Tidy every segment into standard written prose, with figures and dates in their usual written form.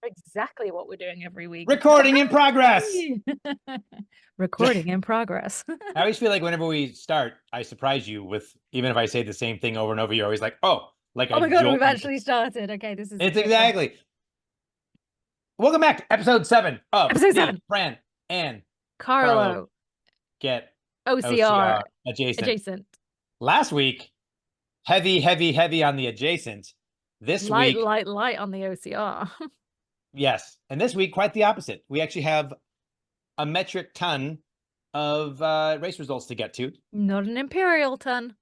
Exactly what we're doing every week. Recording in progress. Recording in progress. I always feel like whenever we start, I surprise you with, even if I say the same thing over and over, you're always like, oh, like Oh I my God, jolt we've you. actually started. Okay, this is It's good fun. exactly. Welcome back to episode 7 of Episode the 7. Fran and Carlo Carlo. Get OCR OCR adjacent. adjacent. Last week, heavy on the adjacent. This Light, week, light, light on the OCR. yes. And this week, quite the opposite. We actually have a metric ton of race results to get to. Not an imperial ton.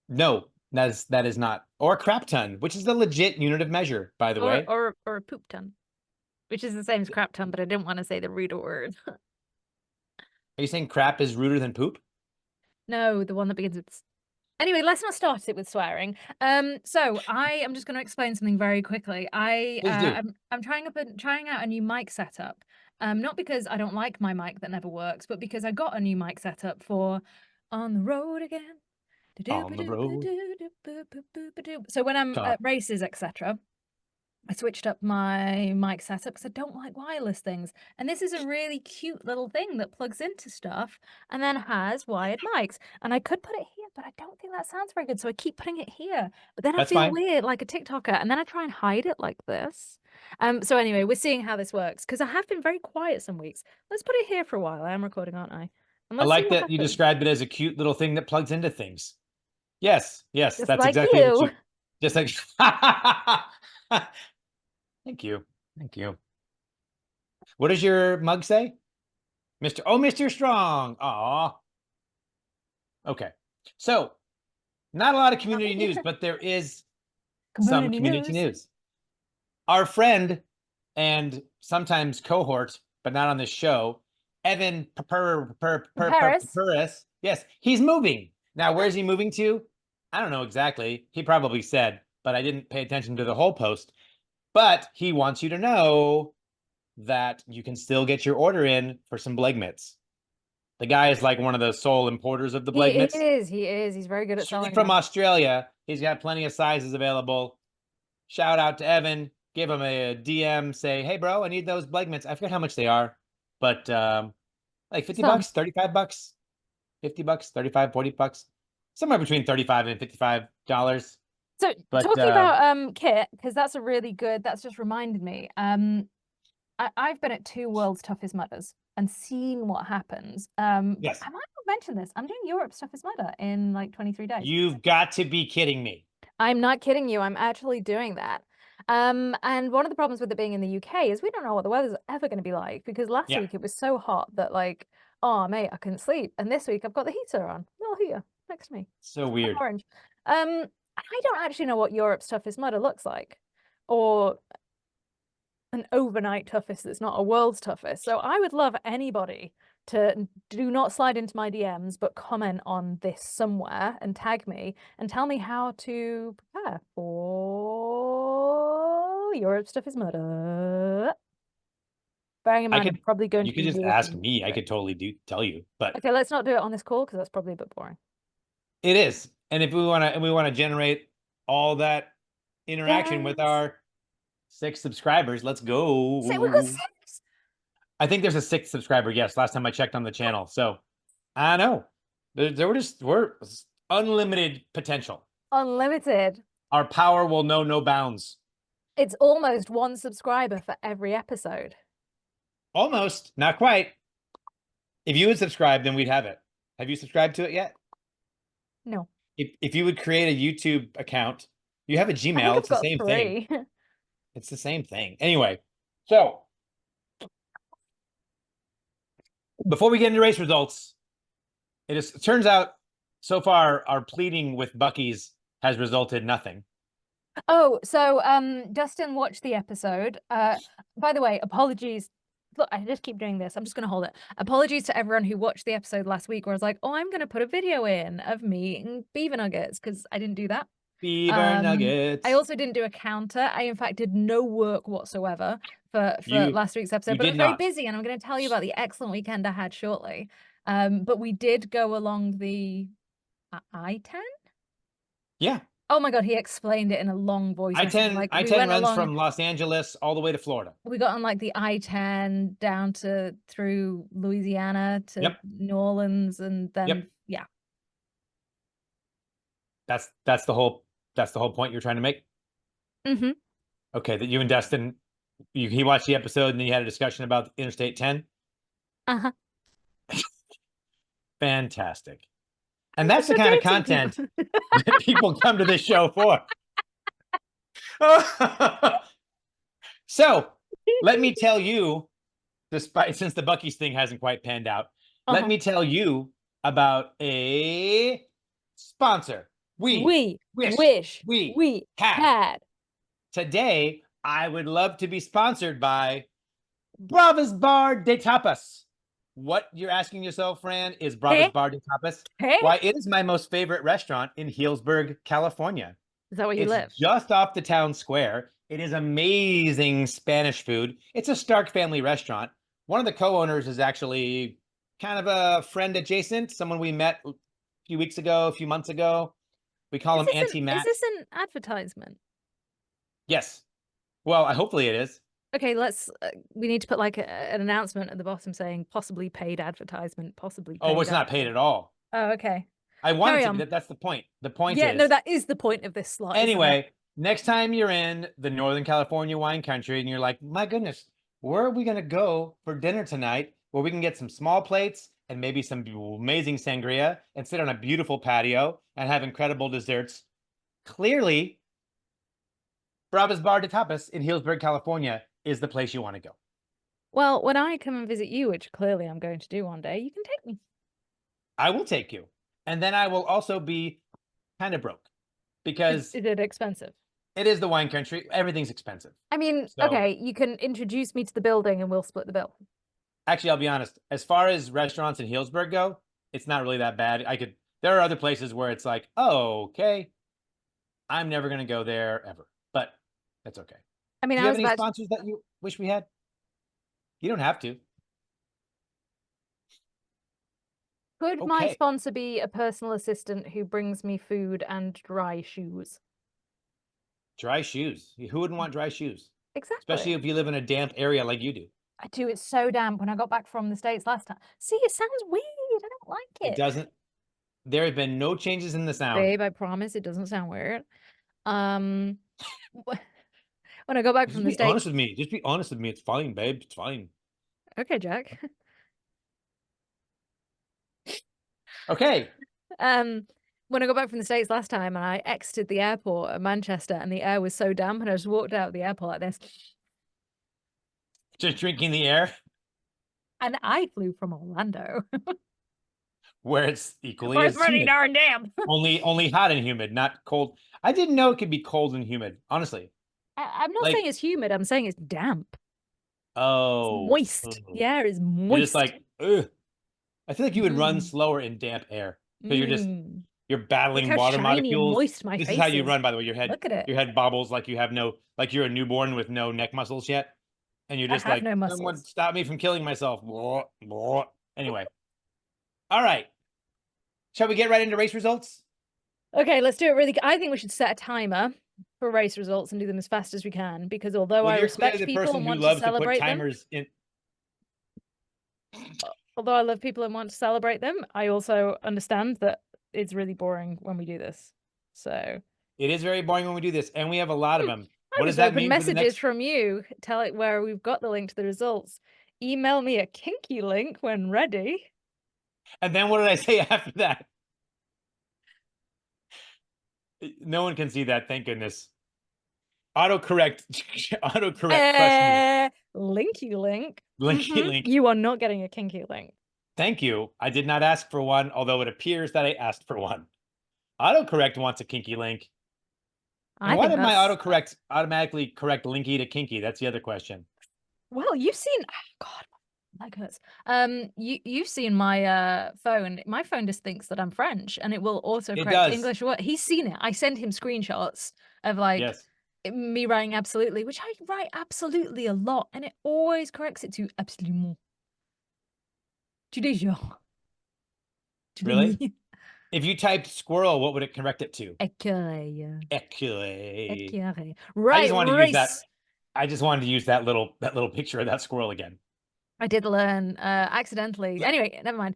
No, that is not. Or a crap ton, which is the legit unit of measure, by the way. Or a poop ton. Which is the same as crap ton, but I didn't want to say the ruder word. Are you saying crap is ruder than poop? No, the one that begins with... Anyway, let's not start it with swearing. So I am just going to explain something very quickly. Please do. I'm trying out a new mic setup. Not because I don't like my mic that never works, but because I got a new mic setup for On the Road Again. On the road. So when I'm Talk. at races, etc., I switched up my mic setup because I don't like wireless things. And this is a really cute little thing that plugs into stuff and then has wired mics. And I could put it here, but I don't think that sounds very good. So I keep putting it here. But then I That's feel fine. weird like a TikToker. And then I try and hide it like this. So anyway, we're seeing how this works because I have been very quiet some weeks. Let's put it here for a while. I am recording, aren't I? And I let's see like what that you happens. described it as a cute little thing that plugs into things. Yes, Just that's like exactly what you. you just like. Thank you. Thank you. What does your mug say? Mr. Strong. Aw. Okay. So, not a lot of community news, but there is some Community community news. news. Our friend and sometimes cohort, but not on this show, Evan Paris. Paris. Yes, he's moving. Now, where's he moving to? I don't know exactly. He probably said, but I didn't pay attention to the whole post. But he wants you to know that you can still get your order in for some Bleg mitts. The guy is like one of the sole importers of the Bleg He mitts. is. He is. He's very good at Strictly selling from them. Australia. He's got plenty of sizes available. Shout out to Evan. Give him a DM. Say, hey, bro, I need those Bleg mitts. I forget how much they are, but like 50 Some. bucks, 35 bucks, 50 bucks, 35, 40 bucks, somewhere between 35 and $55. So But talking about kit, because that's a really good, that's just reminded me. I've been at 2 World's Toughest Mudders and seen what happens. But yes, I might not mention this. I'm doing Europe's Toughest Mudder in like 23 days. you've got to be kidding me. I'm not kidding you. I'm actually doing that. And one of the problems with it being in the UK is we don't know what the weather's ever going to be like because last Yeah, week it was so hot that like, oh mate, I couldn't sleep. And this week I've got the heater on. Oh, here next to me. so I'm weird. orange. I don't actually know what Europe's toughest mudder looks like, or an overnight toughest that's not a world's toughest. So I would love anybody to do not slide into my DMs, but comment on this somewhere and tag me and tell me how to prepare for Europe's toughest mudder. Bearing in mind, I'm probably going You to could be just ask walking me. I through it. could totally tell you, but Okay, let's not do it on this call because that's probably a bit boring. it is. And if we want to generate all that interaction with Yes. our 6 subscribers, let's go. Say we got 6. I think there's a 6th subscriber. Yes, last time I checked on the channel. So I know we're unlimited potential. Unlimited. Our power will know no bounds. It's almost 1 subscriber for every episode. Almost, not quite. If you would subscribe, then we'd have it. Have you subscribed to it yet? No. If you would create a YouTube account, you have a I think Gmail. I've It's the got same thing. 3. It's the same thing. Anyway, so before we get into race results, it turns out so far our pleading with Buc-ee's has resulted nothing. Oh, so Dustin watched the episode. By the way, apologies. Look, I just keep doing this. I'm just gonna hold it. Apologies to everyone who watched the episode last week where I was like, oh, I'm gonna put a video in of me eating beaver nuggets because I didn't do that. Beaver nuggets. I also didn't do a counter. I in fact did no work whatsoever for last week's episode, but I was very busy, and I'm going to tell you about the excellent weekend I had shortly. But we did go along the I-10. Yeah, Oh my God, he explained it in a long voice message. I-10 Like we I-10 went runs along, from Los Angeles all the way to Florida. we got on like the I-10 down to through Louisiana to Yep. New Orleans, and then Yep. yeah. That's the whole point you're trying to make. Mm-hmm. Okay, that you and Dustin, he watched the episode and then you had a discussion about Interstate 10. Uh-huh. Fantastic. And I'm that's just the kind of updating people. content that people come to this show for. So let me tell you, despite since the Bucky's thing hasn't quite panned out, let Uh-huh. me tell you about a sponsor We wish wish we we had. had. Today, I would love to be sponsored by Brava's Bar de Tapas. What you're asking yourself, Fran, is Brava's Hey, Bar de Tapas? hey, Why, it is my most favorite restaurant in Healdsburg, California. is that where you It's live? just off the town square. It is amazing Spanish food. It's a Stark family restaurant. One of the co-owners is actually kind of a friend adjacent, someone we met a few weeks ago, a few months ago. We call him Auntie Is Matt. this an advertisement? Yes. Well, hopefully it is. Okay, let's we need to put like an announcement at the bottom saying possibly paid advertisement, possibly Oh, paid it's not paid advertisement. at all. Oh, okay. I want it Carry to be. on. That's the point. The point Yeah, no, is, that is the point of this slot, isn't it? anyway, next time you're in the Northern California wine country and you're like, my goodness, where are we going to go for dinner tonight where we can get some small plates and maybe some amazing sangria and sit on a beautiful patio and have incredible desserts? Clearly, Brava's Bar de Tapas in Healdsburg, California is the place you want to go. Well, when I come and visit you, which clearly I'm going to do one day, you can take me. I will take you. And then I will also be kind of broke because Is it expensive? it is the wine country. Everything's expensive. I mean, So okay, you can introduce me to the building and we'll split the bill. actually, I'll be honest. As far as restaurants in Healdsburg go, it's not really that bad. There are other places where it's like, oh, okay, I'm never going to go there ever, but that's okay. I mean, Do I you have was any about to, sponsors that you wish we had? You don't have to. could my Okay. sponsor be a personal assistant who brings me food and dry shoes? Dry shoes. Who wouldn't want dry shoes? Especially Exactly. if you live in a damp area like you do. I do. It's so damp when I got back from the States last time. See, it sounds weird. I don't It like it. doesn't, there have been no changes in the sound. Babe, I promise it doesn't sound weird. Um, when I got back Just from the be honest States, with me. Just be honest with me. It's fine, babe. It's fine. okay, Jack. Okay. When I got back from the States last time and I exited the airport at Manchester and the air was so damp and I just walked out of the airport like this. Just drinking the air And I flew from Orlando. where it's equally Where it's as pretty humid. darn damp. Only hot and humid, not cold. I didn't know it could be cold and humid, honestly. I'm not saying Like, it's humid, I'm saying it's damp. It's oh, moist. ugh. The air is You're just moist. like, ugh. I feel like you would run Mm. slower in damp air because Mm. you're Look battling how water shiny and molecules. moist my This is how face you is. run, by the way. Look at it. Your head bobbles like you have no, like you're a newborn with no neck muscles yet, and you're I just have like, no someone muscles. stop me from killing myself. Blah, blah. Anyway, all right. Shall we get right into race results? Okay, let's do it really. I think we should set a timer for race results and do them as fast as we can because although Well, I you're clearly respect the people person and who want to loves to put celebrate them, timers in. although I love people and want to celebrate them, I also understand that it's really boring when we do this. So It is very boring when we do this, and we have a lot of them. I What does just that open mean for the messages next? from you, tell it where we've got the link to the results. Email me a kinky link when ready. And then what did I say after that? No one can see that. Thank goodness. Autocorrect, autocorrect crushed me. Linky link. Linky link. You are not getting a kinky link. Thank you. I did not ask for one, although it appears that I asked for one. Autocorrect wants a kinky link. And I why think did my that's autocorrect automatically correct linky to kinky? That's the other question. well, you've seen God, that hurts. You've seen my phone. My phone just thinks that I'm French and it will It autocorrect does. English word. He's seen it. I send him screenshots of like Yes. me writing absolutely, which I write absolutely a lot, and it always corrects it to absolument. Tu déjà. Tu Really? demi. If you typed squirrel, what would it correct it to? Écureuil. Écureuil. Écureuil. I Right, just wanted to use that. race. I just wanted to use that little picture of that squirrel again. I did learn accidentally. Anyway, never mind.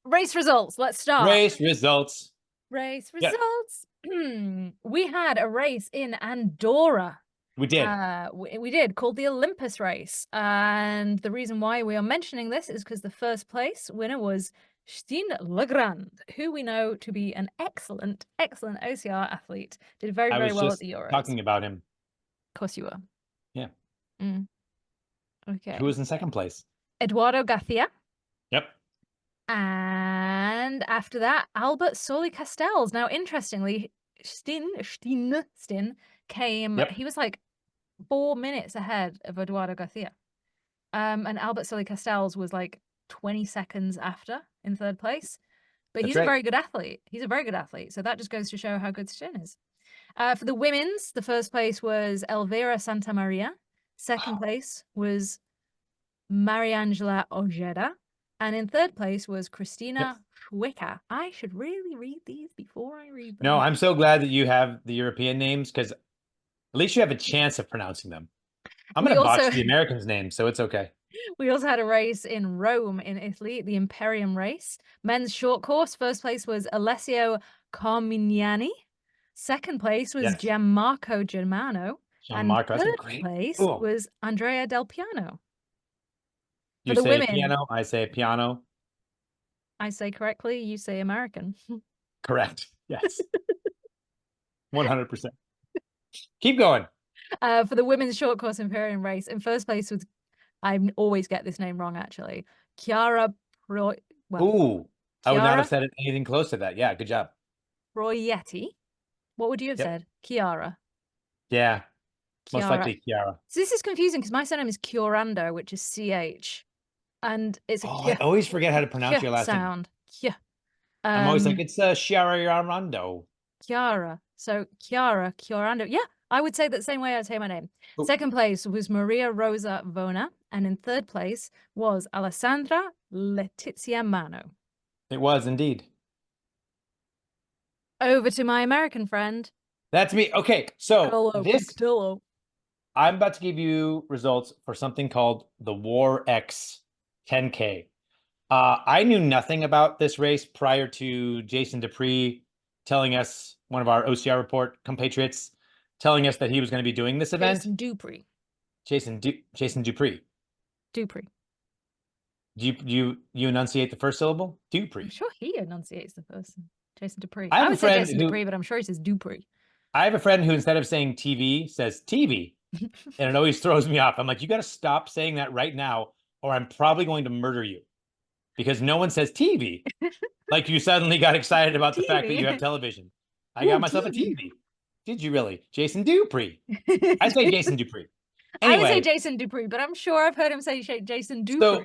Race results. Let's start. Race results. Race Yeah. results. We had a race in Andorra. We did. We did, called the Olympus race. And the reason why we are mentioning this is because the first place winner was Stine Legrand, who we know to be an excellent OCR athlete. Did very, I very was well at just the Euros. talking about him. Of course you were. Yeah. Okay. Who was in second place? Eduardo Garcia. Yep. And after that, Albert Soli Castells. Now, interestingly, Stine came, Yep. he was like 4 minutes ahead of Eduardo Garcia. And Albert Soli Castells was like 20 seconds after in third place. But That's he's right. a very good athlete. He's a very good athlete. So that just goes to show how good Stine is. For the women's, the first place was Elvira Santa Maria. Second place was Mariangela Ojeda. And in third place was Christina Schwicker. I should really read these before I read them. No, I'm so glad that you have the European names because at least you have a chance of pronouncing them. I'm going to botch the Americans' names, so it's okay. We also had a race in Rome in Italy, the Imperium race. Men's short course, first place was Alessio Carmignani. Second place was Gianmarco Germano. And third place was Andrea Del Piano. You say piano, I say piano. I say correctly, you say American. Correct. Yes. 100%. Keep going. For the women's short course Imperium race, in first place was, I always get this name wrong actually, Chiara I would not have said anything close to that. Yeah, good job. Proietti. What would you have said? Chiara. Yeah. Chiara. Most likely Chiara. So this is confusing because my surname is Chiorando, which is CH. And it's a I always forget how to pronounce your last sound. Name. I'm always like, it's Chiara. Chiara. So Chiorando. Yeah, I would say that same way I say my name. Ooh. Second place was Maria Rosa Vona. And in third place was Alessandra Letizia Mano. It was indeed. Over to my American friend. That's me. Okay, so Carlo. I'm about to give you results for something called the War X 10K. I knew nothing about this race prior to Jason Dupree telling us, one of our OCR report compatriots, telling us that he was going to be doing this event. Jason Dupree. Jason Dupree. Dupree. Do you enunciate the first syllable? Dupree. I'm sure he enunciates the first. Jason Dupree. I would say Jason Dupree, but I'm sure he says Dupree. I have a friend who, instead of saying TV, says TV. And it always throws me off. I'm like, you got to stop saying that right now, or I'm probably going to murder you. Because no one says TV. Like you suddenly got excited about the fact that you have television. I got myself a TV. Did you really? Jason Dupree. I say Jason Dupree. Anyway, I would say Jason Dupree, but I'm sure I've heard him say Jason Dupree. So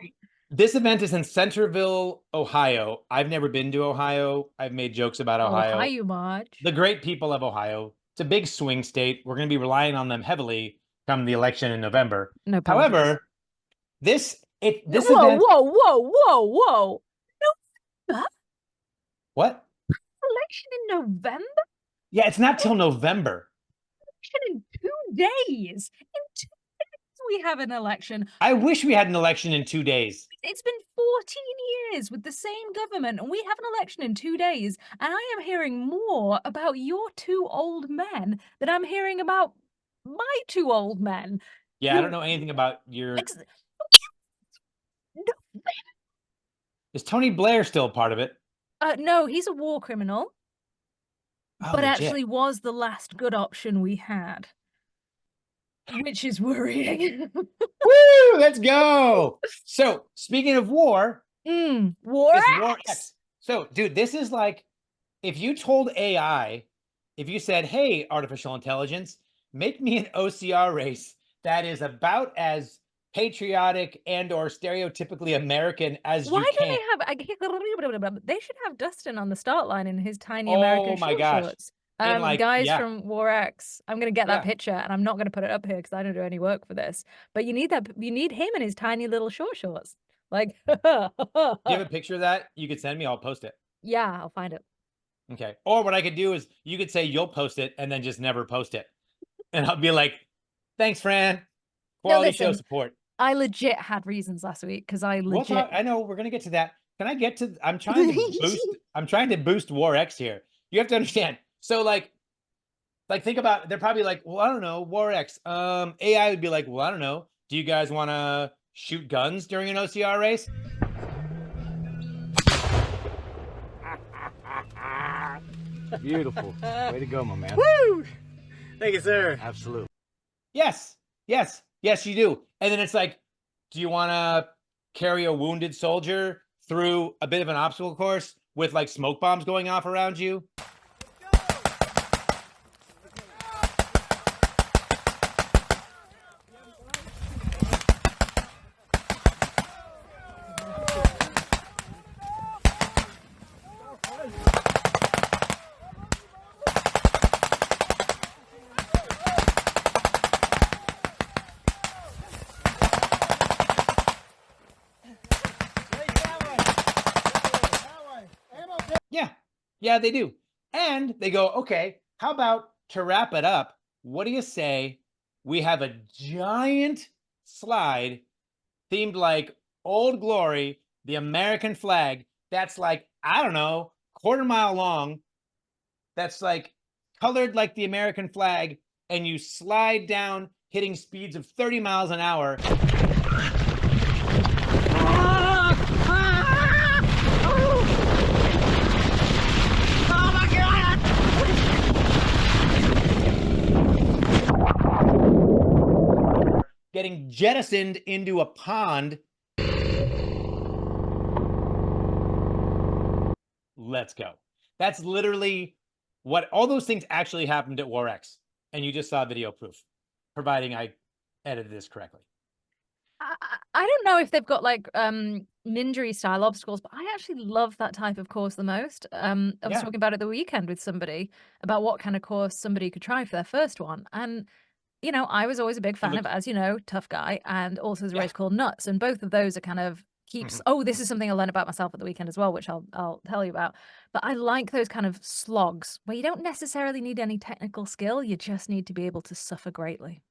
this event is in Centerville, Ohio. I've never been to Ohio. I've made jokes about Ohio. Ohio much. The great people of Ohio. It's a big swing state. We're going to be relying on them heavily come the election in November. No problem. However, this event... Whoa. November? What? Election in November? Yeah, it's not till November. Election in 2 days. In 2 days we have an election. I wish we had an election in 2 days. It's been 14 years with the same government, and we have an election in 2 days. And I am hearing more about your 2 old men than I'm hearing about my 2 old men. Yeah, I don't know anything about your... Is Tony Blair still part of it? No, he's a war criminal. But legit. Actually was the last good option we had. Which is worrying. Woo! Let's go! So, speaking of war... War X! So, dude, this is like... If you told AI... If you said, hey, artificial intelligence, make me an OCR race that is about as patriotic and or stereotypically American as you can. Why don't they have... They should have Dustin on the start line in his tiny American shorts. Guys from War X. I'm going to get that picture, and I'm not going to put it up here because I don't do any work for this. But you need that. You need him in his tiny little shorts. Like, do you have a picture of that? You could send me. I'll post it. Yeah, I'll find it. Okay. Or what I could do is you could say you'll post it and then just never post it. And I'll be like, thanks, Fran. No, Quality show listen, support. I legit had reasons last week because I We'll legit. talk. I know we're gonna get to that. Can I get to I'm trying to boost War X here. You have to understand. So like think about they're probably like, well, I don't know, War X. AI would be like, well, I don't know. Do you guys want to shoot guns during an OCR race? Beautiful. Way to go, my man. Woo! Thank you, sir. Absolutely. Yes, yes, yes, you do. And then it's like, do you want to carry a wounded soldier through a bit of an obstacle course with like smoke bombs going off around you? Yeah, yeah, they do. And they go, okay, how about to wrap it up? What do you say we have a giant slide themed like Old Glory, the American flag, that's like, I don't know, quarter-mile long, that's like colored like the American flag, and you slide down hitting speeds of 30 miles an hour. Getting jettisoned into a pond. Let's go. That's literally what all those things actually happened at War X. And you just saw video proof, providing I edited this correctly. I don't know if they've got like ninja style obstacles, but I actually love that type of course the most. I was talking about it the weekend with somebody about what kind of course somebody could try for their first one. And you know, I was always a big fan of, as you know, Tough Guy, and also there's a race called Nuts, and both of those are kind of keeps. Oh, this is something I learned about myself at the weekend as well, which I'll tell you about. But I like those kind of slogs where you don't necessarily need any technical skill; you just need to be able to suffer greatly.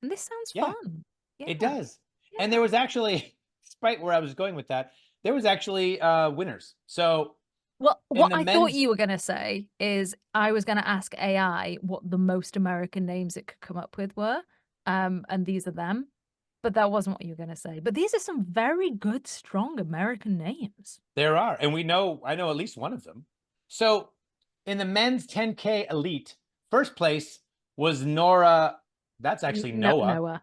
And this sounds fun. Yeah, it does. yeah. And there was actually, despite where I was going with that, there was actually winners. So Well, what I thought men's- you were going to say is I was going to ask AI what the most American names it could come up with were. And these are them. But that wasn't what you were going to say. But these are some very good, strong American names. There are. And I know at least one of them. So in the men's 10K elite, first place was Nora. That's actually Noah.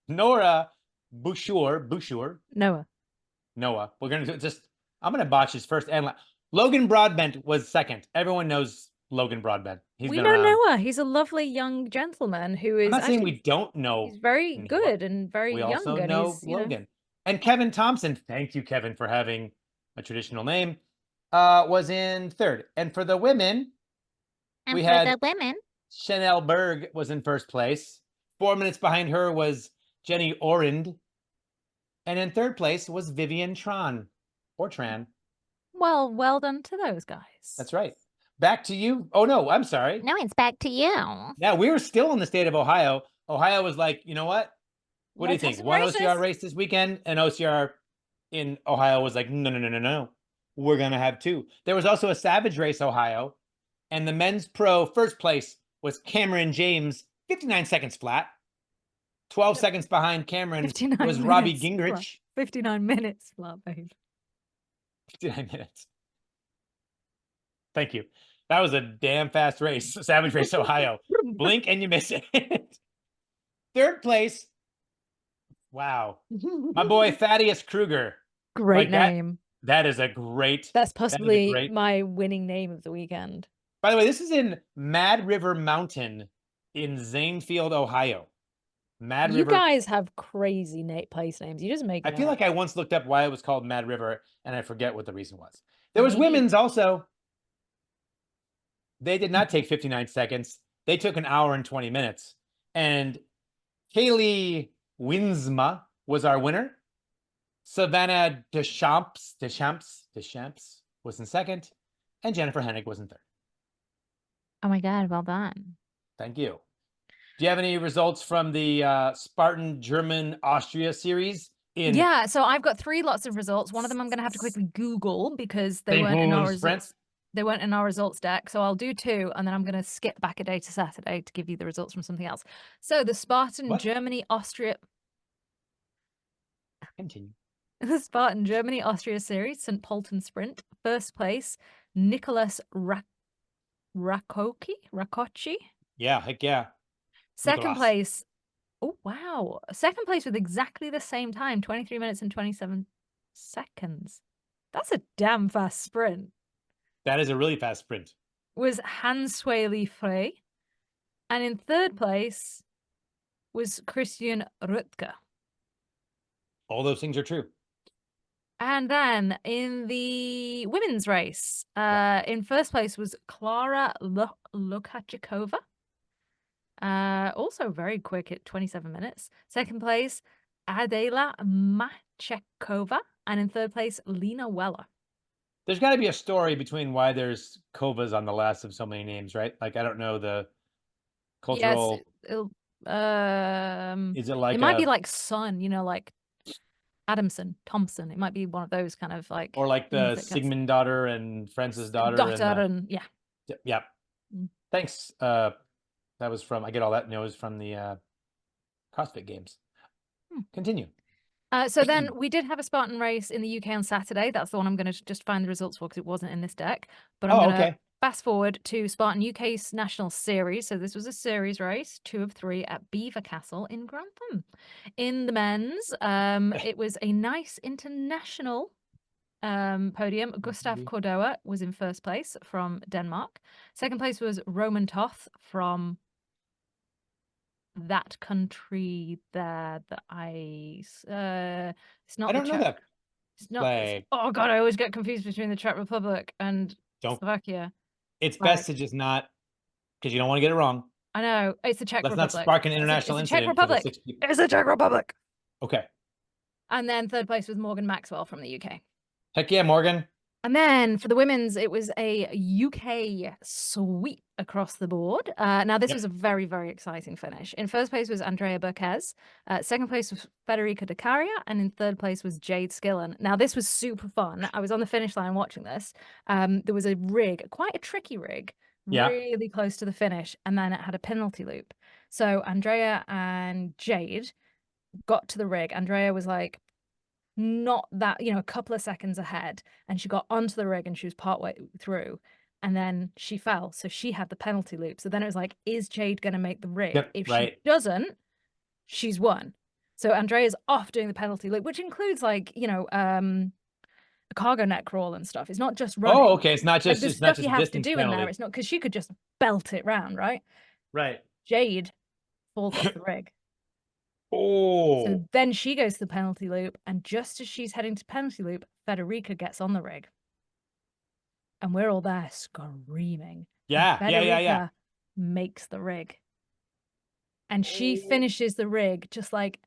Nora Bouchur. Noah. We're going to just, I'm going to botch his first and Logan Broadbent was second. Everyone knows Logan Broadbent. We know Noah. He's a lovely young gentleman who is. I'm not saying we don't know. He's very good and very young. We also know Logan. And Kevin Thompson, thank you, Kevin, for having a traditional name, was in third. And for the women, Chanel Berg was in first place. 4 minutes behind her was Jenny Orind. And in third place was Vivian Tran. Well done to those guys. That's right. Back to you. Oh, no, I'm sorry. No, it's back to you. Yeah, we were still in the state of Ohio. Ohio was like, you know what? What do you think? One OCR race this weekend, and OCR in Ohio was like, no. We're going to have two. There was also a Savage Race, Ohio, and the men's pro first place was Cameron James, 59 seconds flat. 12 seconds behind Cameron was Robbie Gingrich. 59 minutes flat, babe. 59 minutes. Thank you. That was a damn fast race. Savage Race, Ohio. Blink and you miss it. Third place. Wow. My boy Thaddeus Kruger. Great name. That is a great. That's possibly my winning name of the weekend. By the way, this is in Mad River Mountain in Zanesfield, Ohio. You guys have crazy place names. You just make it I feel like I once looked up why it was called Mad River, and I forget what the reason was. There was women's also. They did not take 59 seconds. They took an hour and 20 minutes. And Kaylee Winsma was our winner. Savannah Deschamps was in second. And Jennifer Hennig was in third. Oh my God, well done. Thank you. Do you have any results from the Spartan German Austria series? Yeah, so I've got 3 lots of results. One of them I'm going to have to quickly Google because they weren't in our results. They weren't in our results deck. So I'll do 2, and then I'm going to skip back a day to Saturday to give you the results from something else. So the Spartan Germany Austria. Continue. The Spartan Germany Austria series, St. Polten Sprint. First place, Nicholas Rakocci. Yeah, heck yeah. Second place. Oh, wow. Second place with exactly the same time, 23 minutes and 27 seconds. That's a damn fast sprint. That is a really fast sprint. Was Hans-Sweli Frey. And in third place was Christian Rutger. All those things are true. And then in the women's race, in first place was Klara Lukachikova. Also very quick at 27 minutes. Second place, Adela Machekova. And in third place, Lena Weller. There's got to be a story between why there's Kovas on the last of so many names, right? Like, I don't know the cultural. Yes, is it like it might be like son, you know, like Adamson, Thompson. It might be one of those kind of like. Or like the Sigmund daughter and Francis daughter. Yeah. Yeah. Thanks. That was from, I get all that news from the CrossFit Games. Continue. So then we did have a Spartan race in the UK on Saturday. That's the one I'm going to just find the results for because it wasn't in this deck. But I'm going to fast forward to Spartan UK's National Series. So this was a series race, 2 of 3 at Beaver Castle in Grantham. In the men's, it was a nice international podium. Gustav Cordoa was in first place from Denmark. Second place was Roman Toth from that country there that it's not I don't know that. It's not. Oh God, I always get confused between the Czech Republic and Slovakia. It's best to just not, because you don't want to get it wrong. I know. It's the Czech Republic. Let's not spark an international incident. Czech Republic. It's the Czech Republic. Okay. And then third place was Morgan Maxwell from the UK. Heck yeah, Morgan. And then for the women's, it was a UK sweep across the board. Now, this was a very, very exciting finish. In first place was Andrea Burquez. Second place was Federica De Caria. And in third place was Jade Skillen. Now, this was super fun. I was on the finish line watching this. There was a rig, quite a tricky rig, really close to the finish. And then it had a penalty loop. So Andrea and Jade got to the rig. Andrea was like, not that, you know, a couple of seconds ahead, and she got onto the rig and she was partway through, and then she fell, so she had the penalty loop. So then it was like, is Jade gonna make the rig? If she doesn't, she's won. So Andrea's off doing the penalty loop, which includes like, you know, a cargo net crawl and stuff. It's not just running. Oh, okay. It's not just like, it's not just you have to do penalty in there. It's not because she could just belt it round, right? Jade falls off the rig. Oh. So then she goes to the penalty loop, and just as she's heading to penalty loop, Federica gets on the rig. And we're all there screaming. Yeah, Federica makes the rig. And she finishes the rig just like,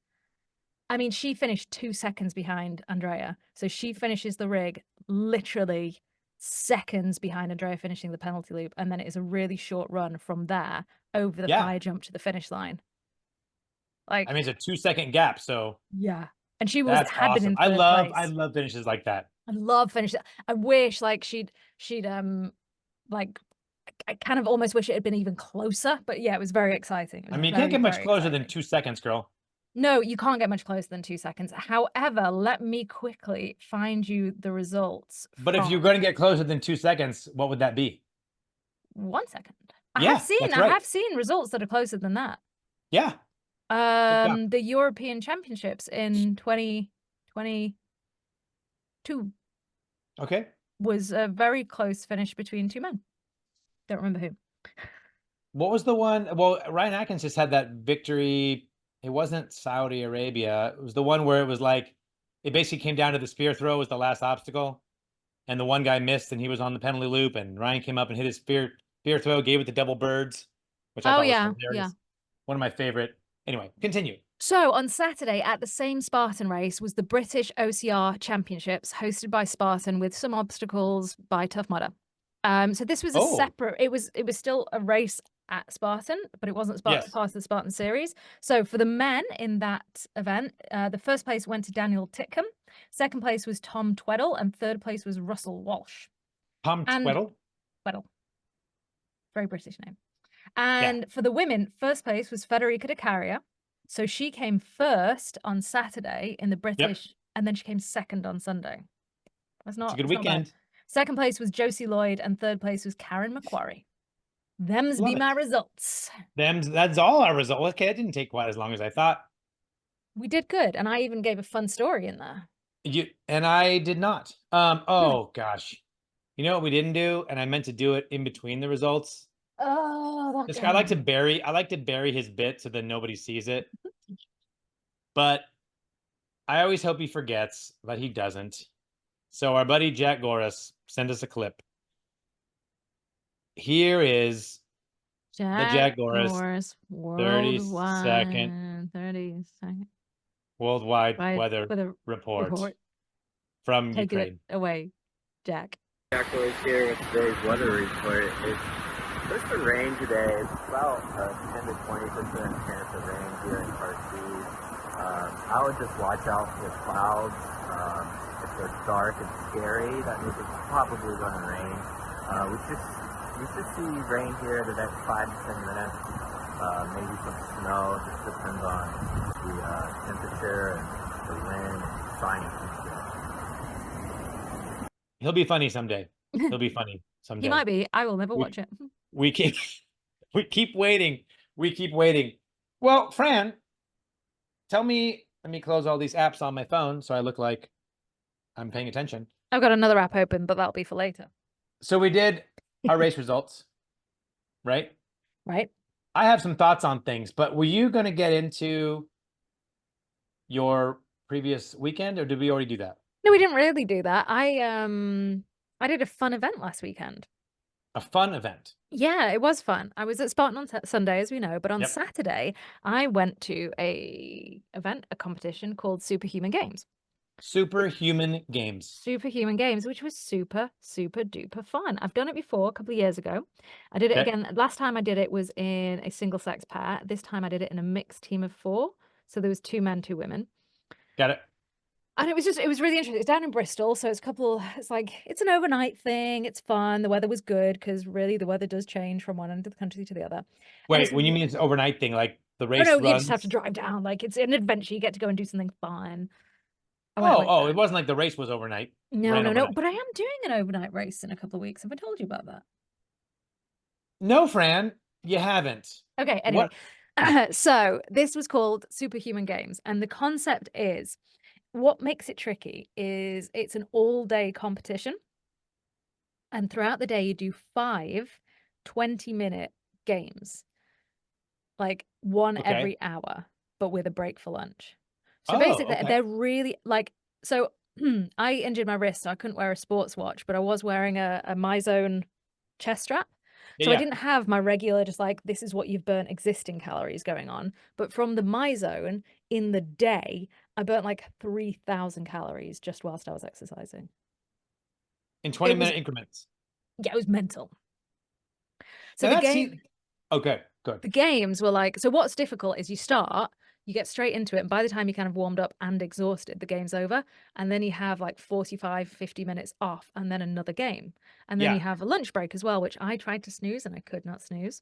I mean, she finished 2 seconds behind Andrea. So she finishes the rig literally seconds behind Andrea finishing the penalty loop. And then it is a really short run from there over the fire jump to the finish line. Like, I mean, it's a 2-second gap, so and she had been in third place. I love finishes like that. I love finishes. I wish like she'd like, I kind of almost wish it had been even closer, but yeah, it was very exciting. I mean, you can't get much closer than 2 seconds, girl. No, you can't get much closer than 2 seconds. However, let me quickly find you the results. But if you're going to get closer than 2 seconds, what would that be? 1 second. I have seen results that are closer than that. Yeah. The European Championships in 2022. Okay. Was a very close finish between 2 men. Don't remember who. What was the one? Well, Ryan Atkins just had that victory. It wasn't Saudi Arabia. It was the one where it was like, it basically came down to the spear throw was the last obstacle. And the one guy missed and he was on the penalty loop, and Ryan came up and hit his spear throw, gave it the double birds, which I thought was hilarious. One of my favorite. Anyway, continue. So on Saturday at the same Spartan race was the British OCR Championships hosted by Spartan with some obstacles by Tough Mudder. So this was a Oh. separate, it was still a race at Spartan, but it wasn't Yes. part of the Spartan series. So for the men in that event, the first place went to Daniel Titcomb, second place was Tom Tweddle, and third place was Russell Walsh. Tom Tweddle? Tweddle. Very British name. And for the women, first place was Federica de Caria. So she came first on Saturday in the British, and then she came second on Sunday. That's not, it's a good weekend. Second place was Josie Lloyd, and third place was Karen McQuarrie. Them's Love be it. my results. That's all our results. Okay, it didn't take quite as long as I thought. We did good, and I even gave a fun story in there. And I did not. Oh gosh. You know what we didn't do? And I meant to do it in between the results. Oh, This guy, I like to bury his bit so that nobody sees it. But I always hope he forgets, but he doesn't. So our buddy Jack Goris sent us a clip. Here is the Jack Goris 30-second worldwide weather report from Take Ukraine. it away, Jack. Jack Goris here with today's weather report. It's supposed to rain today. It's about a 10 to 20% chance of rain here in Kharkiv. I would just watch out for the clouds. If they're dark and scary, that means it's probably going to rain. We should see rain here the next 5 to 10 minutes. Maybe some snow. Just depends on the temperature and the wind and signing. He'll be funny someday. He'll be funny someday. He might be. I will never watch it. We keep waiting. We keep waiting. Well, Fran, tell me, let me close all these apps on my phone so I look like I'm paying attention. I've got another app open, but that'll be for later. So we did our race results, right? Right. I have some thoughts on things, but were you going to get into your previous weekend, or did we already do that? No, we didn't really do that. I did a fun event last weekend. A fun event. Yeah, it was fun. I was at Spartan on Sunday, as we know, but on Saturday I went to a competition called Superhuman Games. Superhuman Games, which was super, super duper fun. I've done it before a couple of years ago. I did it again. Last time I did it was in a single sex pair. This time I did it in a mixed team of 4. So there was 2 men, 2 women. Got it. And it was really interesting. It's down in Bristol, so it's an overnight thing. It's fun. The weather was good because really the weather does change from one end of the country to the other. Wait, when you mean it's overnight thing, like the race no, runs? you just have to drive down. Like it's an adventure. You get to go and do something fun. It wasn't like the race was overnight. No. But I am doing an overnight race in a couple of weeks. Have I told you about that? No, Fran, you haven't. Okay, anyway. So this was called Superhuman Games. And the concept is, what makes it tricky is it's an all-day competition. And throughout the day, you do 5 20-minute games. Like one every hour, but with a break for lunch. So basically, they're really like, so I injured my wrist, so I couldn't wear a sports watch, but I was wearing a MyZone chest strap. So I didn't have my regular, just like, this is what you've burnt existing calories going on. But from the MyZone, in the day, I burnt like 3,000 calories just whilst I was exercising. In 20-minute increments. Yeah, it was mental. So okay, good. The games were like, so what's difficult is you get straight into it, and by the time you kind of warmed up and exhausted, the game's over. And then you have like 45, 50 minutes off and then another game. And then you have a lunch break as well, which I tried to snooze and I could not snooze.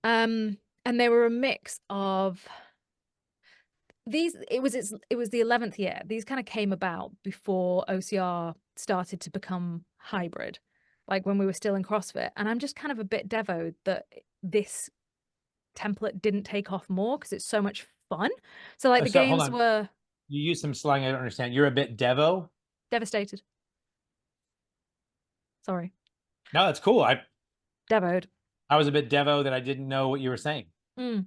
And they were a mix of these. It was the 11th year. These kind of came about before OCR started to become hybrid, like when we were still in CrossFit. And I'm just kind of a bit devoed that this template didn't take off more because it's so much fun. So like the games were. You use some slang I don't understand. You're a bit devastated. Sorry. No, that's cool. I was a bit devo that I didn't know what you were saying. So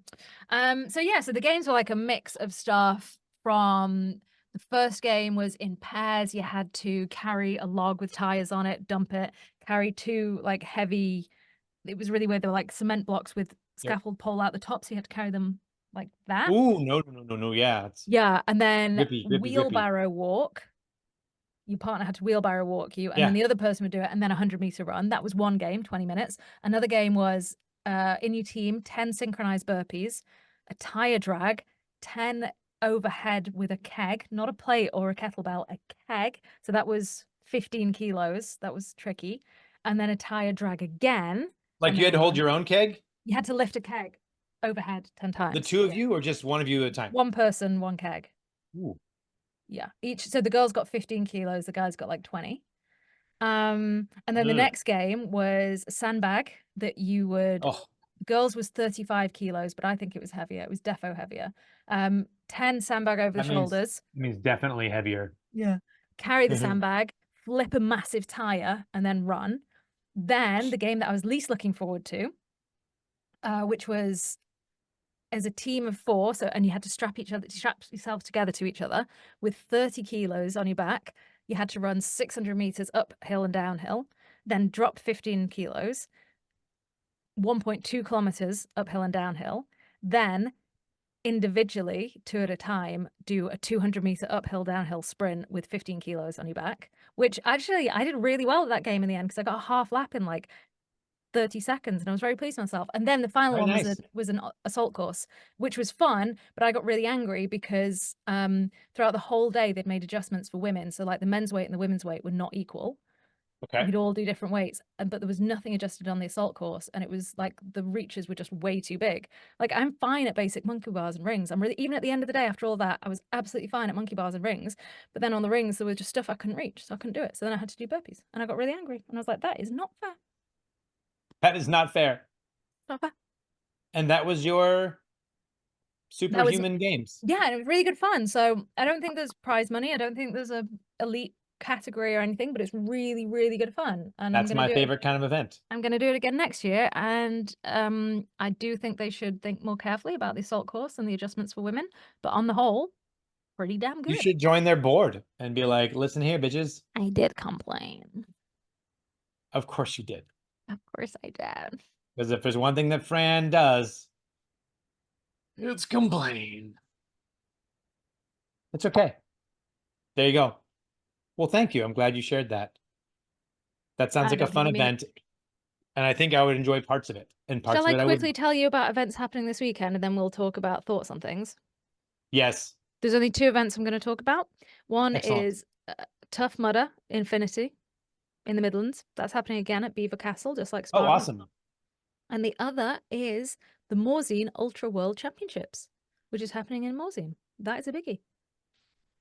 the games were like a mix of stuff. From the first game was in pairs. You had to carry a log with tires on it, dump it, carry 2 like heavy. It was really weird. They were like cement blocks with scaffold pole out the top, so you had to carry them like that. Ooh, no. Yeah, and then wheelbarrow walk. your partner had to wheelbarrow walk you, and Yeah. then the other person would do it, and then a 100-meter run. That was one game, 20 minutes. Another game was in your team, 10 synchronized burpees, a tire drag, 10 overhead with a keg, not a plate or a kettlebell, a keg. So that was 15 kilos. That was tricky. And then a tire drag again. Like and you had then to hold run. your own keg? You had to lift a keg overhead 10 times. The two of you, or just one of you at a time? One person, one keg. Ooh. Yeah. So the girls got 15 kilos, the guys got like 20. And then the Ugh. next game was a sandbag that you would Oh, girls was 35 kilos, but I think it was heavier. It was defo heavier. 10 sandbag over the shoulders. means definitely heavier. Yeah. Carry the sandbag, flip a massive tire, and then run. Then the game that I was least looking forward to, which was as a team of 4, and you had to strap yourself together to each other with 30 kilos on your back. You had to run 600 meters uphill and downhill, then drop 15 kilos, 1.2 kilometers uphill and downhill, then individually, 2 at a time, do a 200-meter uphill downhill sprint with 15 kilos on your back, which actually I did really well at that game in the end because I got a half lap in like 30 seconds and I was very pleased with myself. And then the final Very one nice. was an assault course, which was fun, but I got really angry because throughout the whole day they'd made adjustments for women. So like the men's weight and the women's weight were not equal. Okay. We'd all do different weights, but there was nothing adjusted on the assault course, and it was like the reaches were just way too big. Like I'm fine at basic monkey bars and rings. I'm really, even at the end of the day after all that, I was absolutely fine at monkey bars and rings. But then on the rings there was just stuff I couldn't reach, so I couldn't do it. So then I had to do burpees, and I got really angry, and I was like, that is not fair. That is not fair. Not fair. And that was your superhuman games. Yeah, and it was really good fun. So I don't think there's prize money. I don't think there's a elite category or anything, but it's really, really good fun. And that's my favorite kind of event. I'm going to do it again next year. And I do think they should think more carefully about the assault course and the adjustments for women. But on the whole, pretty damn good. You should join their board and be like, listen here, bitches. I did complain. Of course you did. Of course I did. Because if there's one thing that Fran does, it's complain. It's okay. There you go. Well, thank you. I'm glad you shared that. That sounds like a fun event. And I think I would enjoy parts of it. And parts Shall of it I I quickly would. tell you about events happening this weekend, and then we'll talk about thoughts on things? Yes. There's only 2 events I'm going to talk about. One Excellent. is Tough Mudder Infinity in the Midlands. That's happening again at Beaver Castle, just like Spartan. Oh, awesome. And the other is the Morzine Ultra World Championships, which is happening in Morzine. That is a biggie.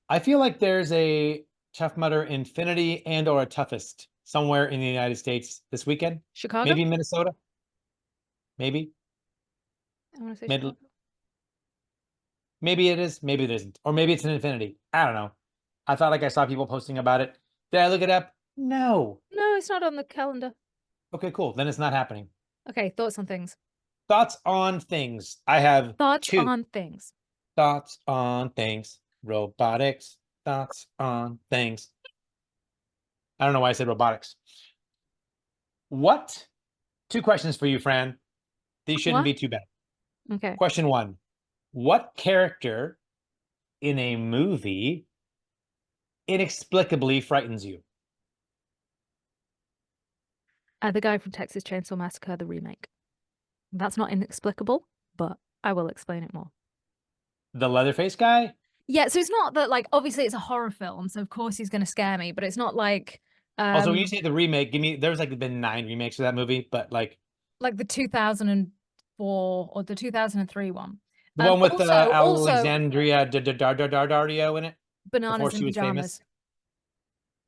I feel like there's a Tough Mudder Infinity and or a Toughest somewhere in the United States this weekend. Chicago? Maybe Minnesota. Maybe. I want to say Middle. Chicago. Maybe it is. Maybe it isn't. Or maybe it's an Infinity. I don't know. I thought like I saw people posting about it. Did I look it up? No. No, it's not on the calendar. Okay, cool. Then it's not happening. Okay, thoughts on things. Thoughts on things. I have Thoughts 2. on things. Thoughts on things. Robotics. Thoughts on things. I don't know why I said robotics. What? 2 questions for you, Fran. These shouldn't be too bad. Okay. Question 1. What character in a movie inexplicably frightens you? The guy from Texas Chainsaw Massacre, the remake. That's not inexplicable, but I will explain it more. The Leatherface guy? Yeah, so it's not that, like, obviously it's a horror film, so of course he's going to scare me, but it's not like... Also, when you say the remake, there's like been 9 remakes of that movie, but like the 2004 or the 2003 one. the one with Alexandria Daddario in it? Bananas in Pajamas.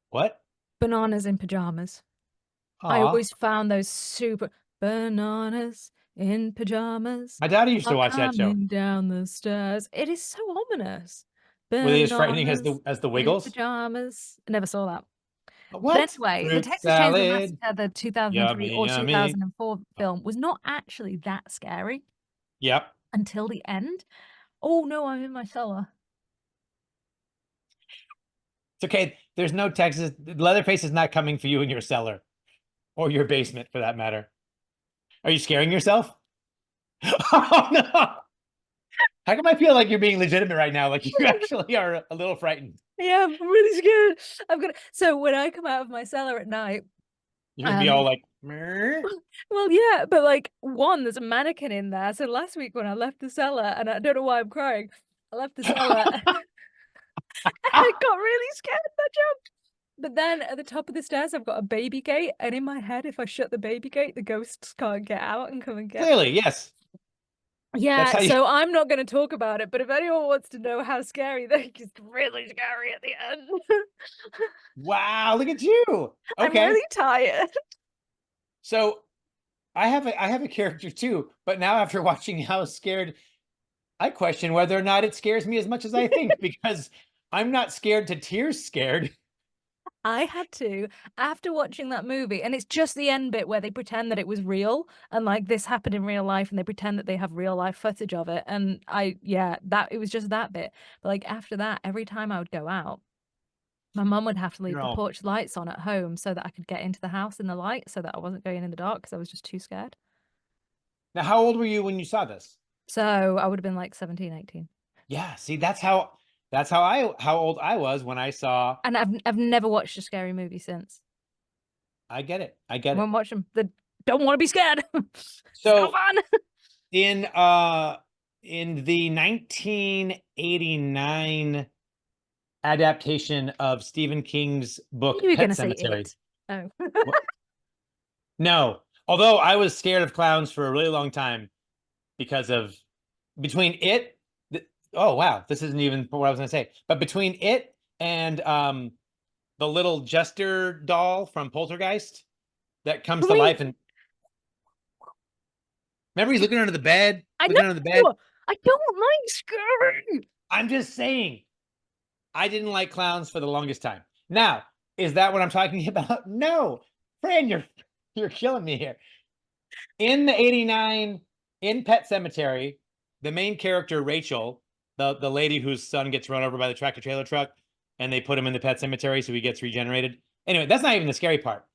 What? Bananas in Pajamas. I always found those super... Bananas in Pajamas. My daddy used to watch that show. Down the stairs. It is so ominous. Were they as frightening as the Wiggles? Pajamas. I never saw that. What? But anyway, Fruit the Texas salad. Chainsaw Massacre, the 2003 Yummy, or yummy. 2004 film, was not actually that scary Yep. until the end. Oh no, I'm in my cellar. It's okay. There's no Texas. Leatherface is not coming for you in your cellar or your basement for that matter. Are you scaring yourself? Oh no. How come I feel like you're being legitimate right now? Like you actually are a little frightened. Yeah, I'm really scared. So when I come out of my cellar at night, You're gonna be all like, "Meh." well, yeah, but like there's a mannequin in there. So last week when I left the cellar, and I don't know why I'm crying, I left the cellar and I got really scared and I jumped. But then at the top of the stairs, I've got a baby gate, and in my head, if I shut the baby gate, the ghosts can't get out and come and get me. Clearly, yes. That's Yeah, how you. so I'm not going to talk about it, but if anyone wants to know how scary, then it's really scary at the end. Wow, look at you. I'm Okay, really tired. so I have a character too, but now after watching How Scared, I question whether or not it scares me as much as I think because I'm not scared to tears scared. I had to, after watching that movie, and it's just the end bit where they pretend that it was real and like this happened in real life and they pretend that they have real life footage of it. And it was just that bit. But like after that, every time I would go out, my mum would have to leave the No. porch lights on at home so that I could get into the house in the light so that I wasn't going in the dark because I was just too scared. Now, how old were you when you saw this? So I would have been like 17, 18. Yeah, see, how old I was when I saw. And I've never watched a scary movie since. I get it. I I get it. won't watch them. They don't want to be scared. It's no So fun. in the 1989 adaptation of Stephen King's book You were Pet gonna say Sematary. it. Oh. No, although I was scared of clowns for a really long time because of between it. Oh wow, this isn't even what I was going to say. But between it and the little jester doll from Poltergeist that comes to Wait. life and remember he's looking under the bed, I looking under the bed. know. I don't like scary. I'm just saying, I didn't like clowns for the longest time. Now, is that what I'm talking about? No, Fran, you're killing me here. In the 89 in Pet Sematary, the main character Rachel, the lady whose son gets run over by the tractor trailer truck, and they put him in the pet cemetery so he gets regenerated. Anyway, that's not even the scary part.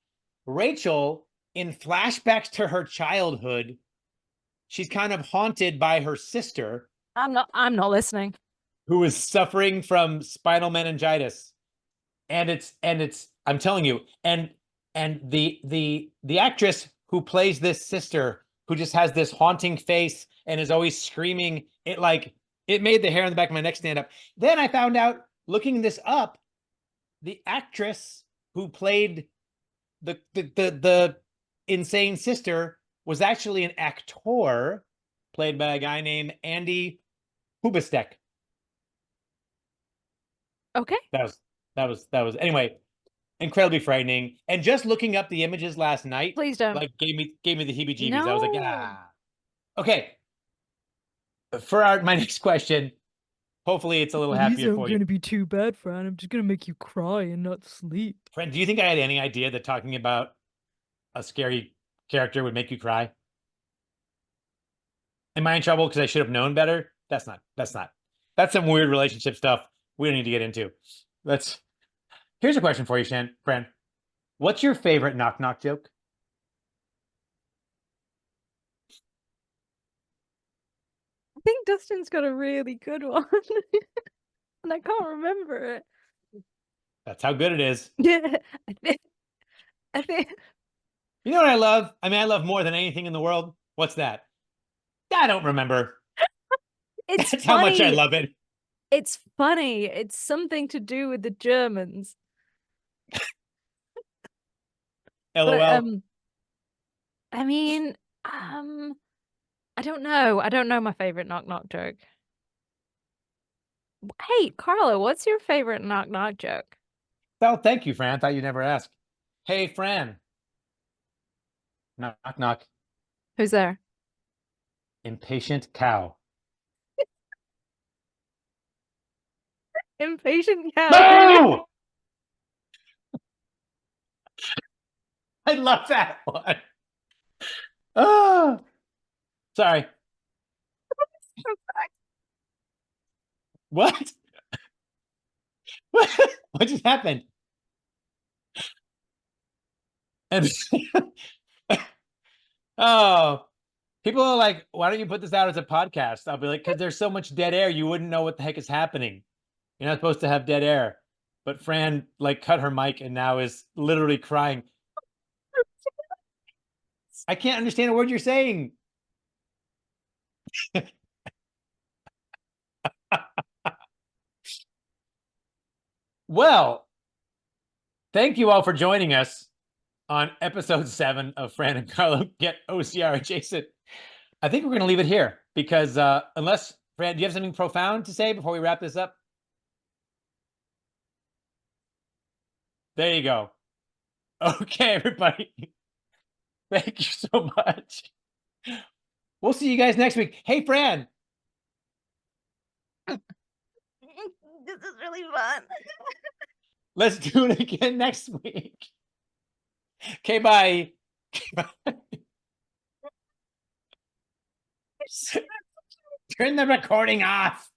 Rachel, in flashbacks to her childhood, she's kind of haunted by her sister, I'm not listening. who is suffering from spinal meningitis. And it's I'm telling you, and the actress who plays this sister, who just has this haunting face and is always screaming, it made the hair on the back of my neck stand up. Then I found out, looking this up, the actress who played the insane sister was actually an actor played by a guy named Andy Hubistek. Okay. That was anyway, incredibly frightening. And just looking up the images last night, Please don't. like gave me the heebie-jeebies. No. I was like, ah. Okay. For my next question, hopefully it's a little happier for you. Gonna be too bad, Fran. I'm just gonna make you cry and not sleep. Friend, do you think I had any idea that talking about a scary character would make you cry? Am I in trouble because I should have known better? That's not. That's some weird relationship stuff we don't need to get into. Here's a question for you, Fran. What's your favorite knock-knock joke? I think Dustin's got a really good one. And I can't remember it. That's how good it is. Yeah. I think You know what I love? I mean, I love more than anything in the world. What's that? I don't remember. it's That's funny. how much I love it. It's funny. It's something to do with the Germans. LOL. But, I mean, I don't know. I don't know my favorite knock-knock joke. Hey, Carlo, what's your favorite knock-knock joke? Oh, thank you, Fran. I thought you'd never ask. Hey, Fran. Knock, knock. Who's there? Impatient cow. Impatient cow. No! I love that one. Oh, sorry. What? What just happened? And oh, people are like, why don't you put this out as a podcast? I'll be like, because there's so much dead air, you wouldn't know what the heck is happening. You're not supposed to have dead air. but Fran like cut her mic and now is literally crying. I can't understand a word you're saying. Well, thank you all for joining us on episode 7 of Fran and Carlo Get OCR Adjacent. I think we're going to leave it here because unless, Fran, do you have something profound to say before we wrap this up? There you go. Okay, everybody. Thank you so much. We'll see you guys next week. Hey, Fran. This is really fun. Let's do it again next week. Okay, bye. Turn the recording off.